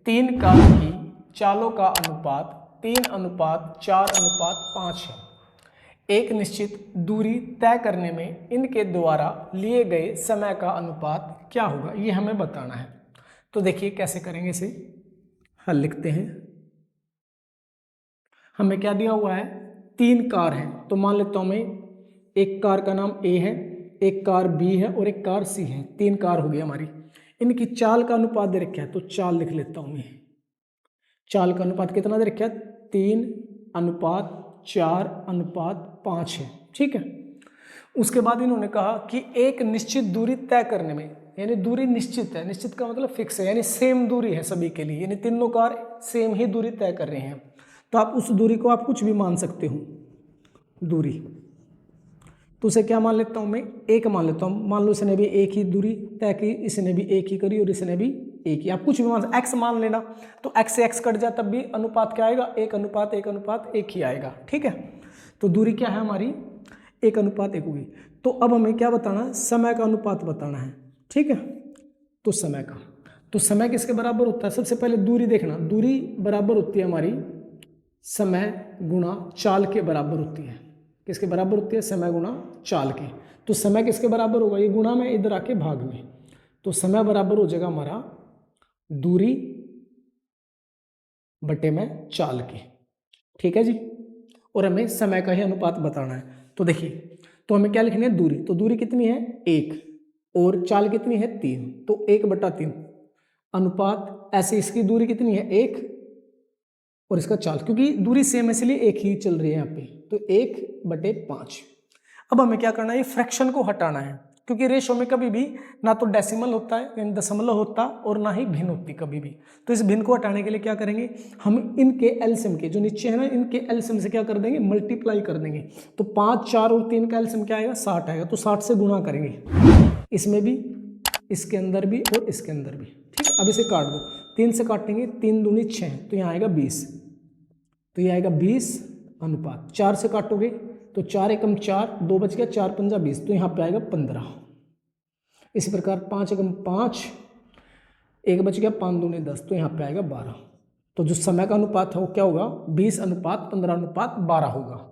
तीन कारों की चालों का अनुपात 3:4:5 है। एक निश्चित दूरी तय करने में इनके द्वारा लिए गए समय का अनुपात क्या होगा, ये हमें बताना है। तो देखिए कैसे करेंगे इसे, हल लिखते हैं। हमें क्या दिया हुआ है, 3 कार हैं, तो मान लेता हूं मैं एक कार का नाम ए है, एक कार बी है और एक कार सी है। 3 कार हो गई हमारी। इनकी चाल का अनुपात दे रखा है, तो चाल लिख लेता हूं मैं। चाल का अनुपात कितना दे रखा है, 3:4:5 है। ठीक है। उसके बाद इन्होंने कहा कि एक निश्चित दूरी तय करने में, यानी दूरी निश्चित है, निश्चित का मतलब फिक्स है, यानी सेम दूरी है सभी के लिए, यानी तीनों कार सेम ही दूरी तय कर रहे हैं। तो आप उस दूरी को आप कुछ भी मान सकते हो दूरी। तो उसे क्या मान लेता हूं मैं, एक मान लेता हूं। मान लो इसने भी एक ही दूरी तय की, इसने भी एक ही करी और इसने भी एक ही। आप कुछ भी मान, एक्स मान लेना, तो एक्स से एक्स कट जाए तब भी अनुपात क्या आएगा, 1:1:1 ही आएगा। ठीक है। तो दूरी क्या है हमारी, 1:1 होगी। तो अब हमें क्या बताना है, समय का अनुपात बताना है। ठीक है। तो समय का, तो समय किसके बराबर होता है, सबसे पहले दूरी देखना। दूरी बराबर होती है हमारी समय गुणा चाल के बराबर होती है। किसके बराबर होती है, समय गुणा चाल के। तो समय किसके बराबर होगा, ये गुणा में इधर आके भाग में, तो समय बराबर हो जाएगा हमारा दूरी बटे में चाल के। ठीक है जी। और हमें समय का ही अनुपात बताना है। तो देखिए, तो हमें क्या लिखनी है, दूरी। तो दूरी कितनी है, 1, और चाल कितनी है, 3, तो 1/3 अनुपात। ऐसे इसकी दूरी कितनी है, 1, और इसका चाल, क्योंकि दूरी सेम है इसलिए एक ही चल रही है यहाँ पे, तो 1/5। अब हमें क्या करना है, ये फ्रैक्शन को हटाना है, क्योंकि रेशो में कभी भी ना तो डेसिमल होता है यानी दशमलव होता, और ना ही भिन्न होती कभी भी। तो इस भिन्न को हटाने के लिए क्या करेंगे, हम इनके एलसीएम के जो नीचे है ना, इनके एलसीएम से क्या कर देंगे, मल्टीप्लाई कर देंगे। तो 5, 4 और 3 का एलसीएम क्या आएगा, 60 आएगा। तो 60 से गुणा करेंगे, इसमें भी, इसके अंदर भी और इसके अंदर भी। ठीक है। अब इसे काट दो, 3 से काटेंगे, 3 दूनी 6, तो यहाँ आएगा 20, तो ये आएगा 20:। 4 से काटोगे तो 4 एकम 4, 2 बच गया, 4 पंजा 20, तो यहाँ पे आएगा 15। इसी प्रकार 5 एकम 5, 1 बच गया, 5 दूनी 10, तो यहाँ पे आएगा 12। तो जो समय का अनुपात है वो क्या होगा, 20:15:12 होगा।